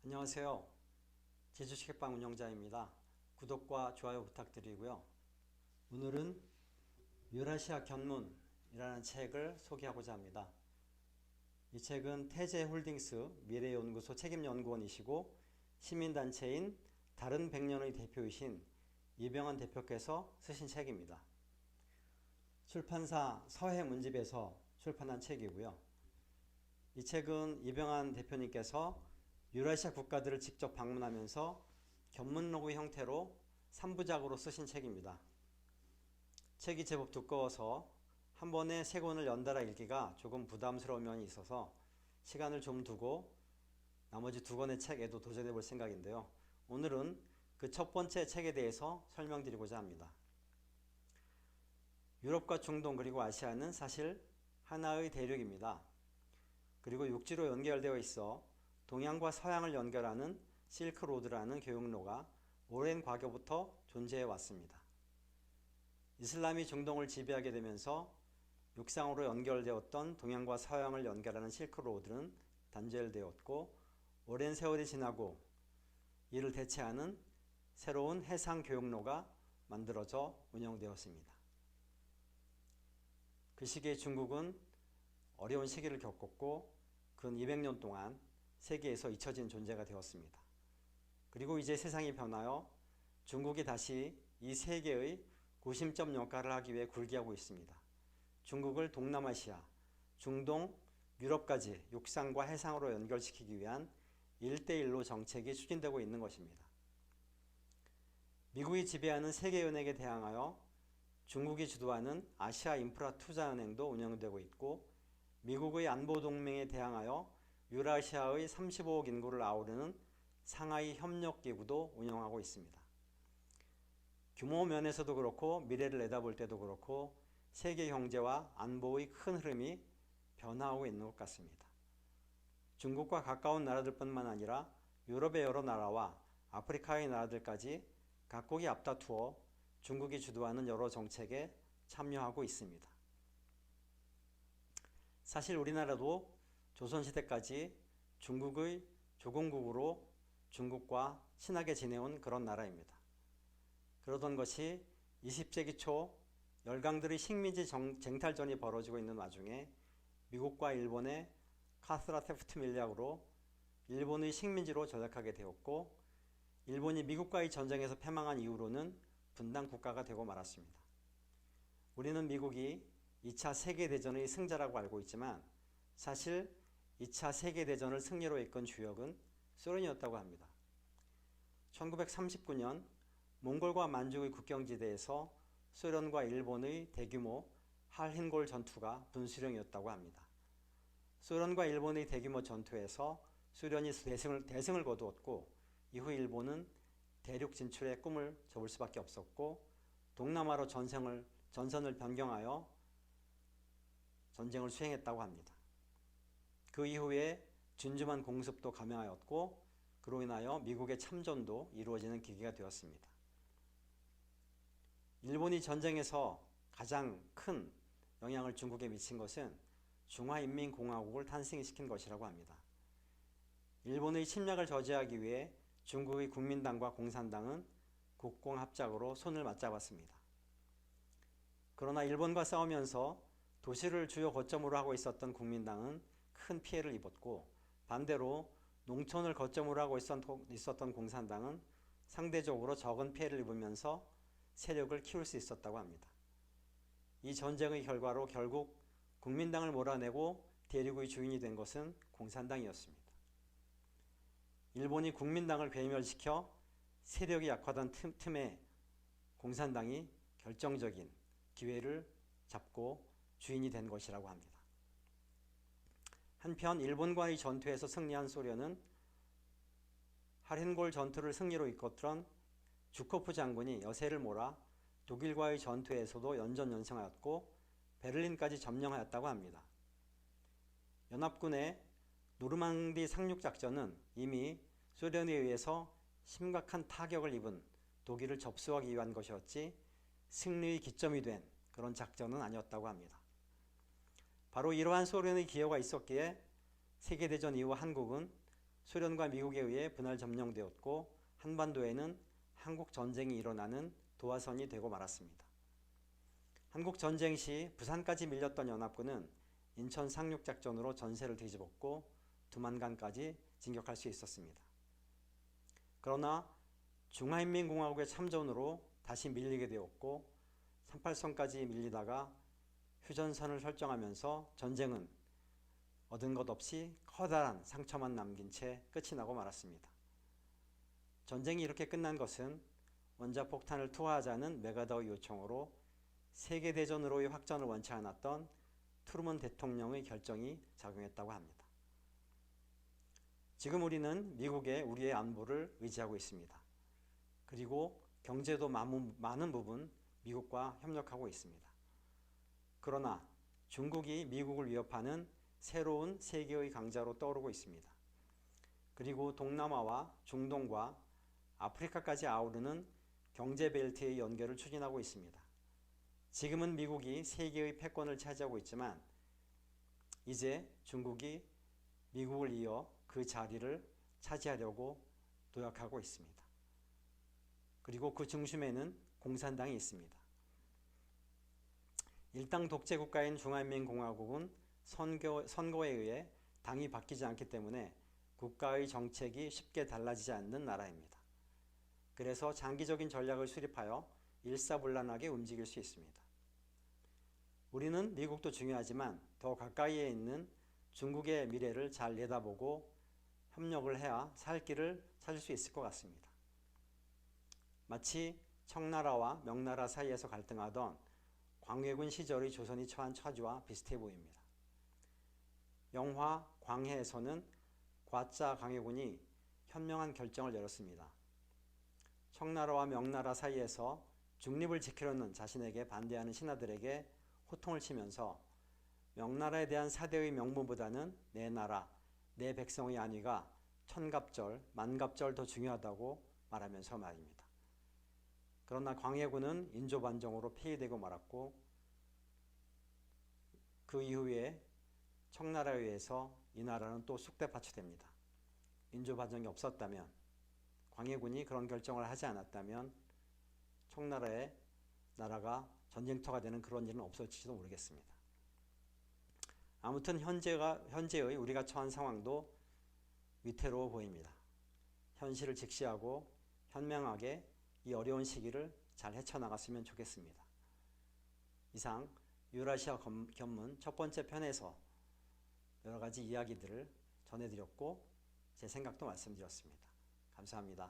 안녕하세요. 제주식빵 운영자입니다. 구독과 좋아요 부탁드리고요. 오늘은 유라시아 견문이라는 책을 소개하고자 합니다. 이 책은 태제홀딩스 미래연구소 책임연구원이시고 시민단체인 다른 백년의 대표이신 이병헌 대표께서 쓰신 책입니다. 출판사 서해문집에서 출판한 책이고요. 이 책은 이병헌 대표님께서 유라시아 국가들을 직접 방문하면서 견문로그 형태로 3부작으로 쓰신 책입니다. 책이 제법 두꺼워서 한 번에 세 권을 연달아 읽기가 조금 부담스러운 면이 있어서 시간을 좀 두고 나머지 두 권의 책에도 도전해 볼 생각인데요. 오늘은 그 첫 번째 책에 대해서 설명드리고자 합니다. 유럽과 중동 그리고 아시아는 사실 하나의 대륙입니다. 그리고 육지로 연결되어 있어 동양과 서양을 연결하는 실크로드라는 교역로가 오랜 과거부터 존재해 왔습니다. 이슬람이 중동을 지배하게 되면서 육상으로 연결되었던 동양과 서양을 연결하는 실크로드는 단절되었고 오랜 세월이 지나고 이를 대체하는 새로운 해상 교역로가 만들어져 운영되었습니다. 그 시기에 중국은 어려운 시기를 겪었고 근 200년 동안 세계에서 잊혀진 존재가 되었습니다. 그리고 이제 세상이 변하여 중국이 다시 이 세계의 구심점 역할을 하기 위해 굴기하고 있습니다. 중국을 동남아시아, 중동, 유럽까지 육상과 해상으로 연결시키기 위한 1대1로 정책이 추진되고 있는 것입니다. 미국이 지배하는 세계은행에 대항하여 중국이 주도하는 아시아 인프라 투자은행도 운영되고 있고 미국의 안보동맹에 대항하여 유라시아의 35억 인구를 아우르는 상하이 협력기구도 운영하고 있습니다. 규모 면에서도 그렇고 미래를 내다볼 때도 그렇고 세계 경제와 안보의 큰 흐름이 변화하고 있는 것 같습니다. 중국과 가까운 나라들뿐만 아니라 유럽의 여러 나라와 아프리카의 나라들까지 각국이 앞다투어 중국이 주도하는 여러 정책에 참여하고 있습니다. 사실 우리나라도 조선시대까지 중국의 조공국으로 중국과 친하게 지내온 그런 나라입니다. 그러던 것이 20세기 초 열강들의 식민지 쟁탈전이 벌어지고 있는 와중에 미국과 일본의 카스라 테프트 밀약으로 일본의 식민지로 전락하게 되었고 일본이 미국과의 전쟁에서 패망한 이후로는 분단 국가가 되고 말았습니다. 우리는 미국이 2차 세계대전의 승자라고 알고 있지만 사실 2차 세계대전을 승리로 이끈 주역은 소련이었다고 합니다. 1939년 몽골과 만주의 국경지대에서 소련과 일본의 대규모 할힌골 전투가 분수령이었다고 합니다. 소련과 일본의 대규모 전투에서 소련이 대승을 거두었고 이후 일본은 대륙 진출의 꿈을 접을 수밖에 없었고 동남아로 전선을 변경하여 전쟁을 수행했다고 합니다. 그 이후에 준주만 공습도 감행하였고 그로 인하여 미국의 참전도 이루어지는 계기가 되었습니다. 일본이 전쟁에서 가장 큰 영향을 중국에 미친 것은 중화인민공화국을 탄생시킨 것이라고 합니다. 일본의 침략을 저지하기 위해 중국의 국민당과 공산당은 국공합작으로 손을 맞잡았습니다. 그러나 일본과 싸우면서 도시를 주요 거점으로 하고 있었던 국민당은 큰 피해를 입었고 반대로 농촌을 거점으로 하고 있었던 공산당은 상대적으로 적은 피해를 입으면서 세력을 키울 수 있었다고 합니다. 이 전쟁의 결과로 결국 국민당을 몰아내고 대륙의 주인이 된 것은 공산당이었습니다. 일본이 국민당을 괴멸시켜 세력이 약화된 틈에 공산당이 결정적인 기회를 잡고 주인이 된 것이라고 합니다. 한편 일본과의 전투에서 승리한 소련은 할힌골 전투를 승리로 이끌었던 주코프 장군이 여세를 몰아 독일과의 전투에서도 연전연승하였고 베를린까지 점령하였다고 합니다. 연합군의 노르망디 상륙작전은 이미 소련에 의해서 심각한 타격을 입은 독일을 접수하기 위한 것이었지 승리의 기점이 된 그런 작전은 아니었다고 합니다. 바로 이러한 소련의 기여가 있었기에 세계대전 이후 한국은 소련과 미국에 의해 분할 점령되었고 한반도에는 한국 전쟁이 일어나는 도화선이 되고 말았습니다. 한국 전쟁 시 부산까지 밀렸던 연합군은 인천 상륙작전으로 전세를 뒤집었고 두만강까지 진격할 수 있었습니다. 그러나 중화인민공화국의 참전으로 다시 밀리게 되었고 38선까지 밀리다가 휴전선을 설정하면서 전쟁은 얻은 것 없이 커다란 상처만 남긴 채 끝이 나고 말았습니다. 전쟁이 이렇게 끝난 것은 원자폭탄을 투하하자는 메가더의 요청으로 세계대전으로의 확전을 원치 않았던 트루먼 대통령의 결정이 작용했다고 합니다. 지금 우리는 미국에 우리의 안보를 의지하고 있습니다. 그리고 경제도 많은 부분 미국과 협력하고 있습니다. 그러나 중국이 미국을 위협하는 새로운 세계의 강자로 떠오르고 있습니다. 그리고 동남아와 중동과 아프리카까지 아우르는 경제벨트의 연결을 추진하고 있습니다. 지금은 미국이 세계의 패권을 차지하고 있지만 이제 중국이 미국을 이어 그 자리를 차지하려고 노력하고 있습니다. 그리고 그 중심에는 공산당이 있습니다. 일당 독재 국가인 중화인민공화국은 선거에 의해 당이 바뀌지 않기 때문에 국가의 정책이 쉽게 달라지지 않는 나라입니다. 그래서 장기적인 전략을 수립하여 일사불란하게 움직일 수 있습니다. 우리는 미국도 중요하지만 더 가까이에 있는 중국의 미래를 잘 내다보고 협력을 해야 살 길을 찾을 수 있을 것 같습니다. 마치 청나라와 명나라 사이에서 갈등하던 광해군 시절의 조선이 처한 처지와 비슷해 보입니다. 영화 광해에서는 과짜 광해군이 현명한 결정을 내렸습니다. 청나라와 명나라 사이에서 중립을 지키려는 자신에게 반대하는 신하들에게 호통을 치면서 명나라에 대한 사대의 명분보다는 내 나라, 내 백성의 안위가 천갑절, 만갑절 더 중요하다고 말하면서 말입니다. 그러나 광해군은 인조반정으로 폐위되고 말았고 그 이후에 청나라에 의해서 이 나라는 또 쑥대밭이 됩니다. 인조반정이 없었다면, 광해군이 그런 결정을 하지 않았다면 청나라의 나라가 전쟁터가 되는 그런 일은 없었을지도 모르겠습니다. 아무튼 현재의 우리가 처한 상황도 위태로워 보입니다. 현실을 직시하고 현명하게 이 어려운 시기를 잘 헤쳐나갔으면 좋겠습니다. 이상 유라시아 견문 첫 번째 편에서 여러 가지 이야기들을 전해드렸고 제 생각도 말씀드렸습니다. 감사합니다.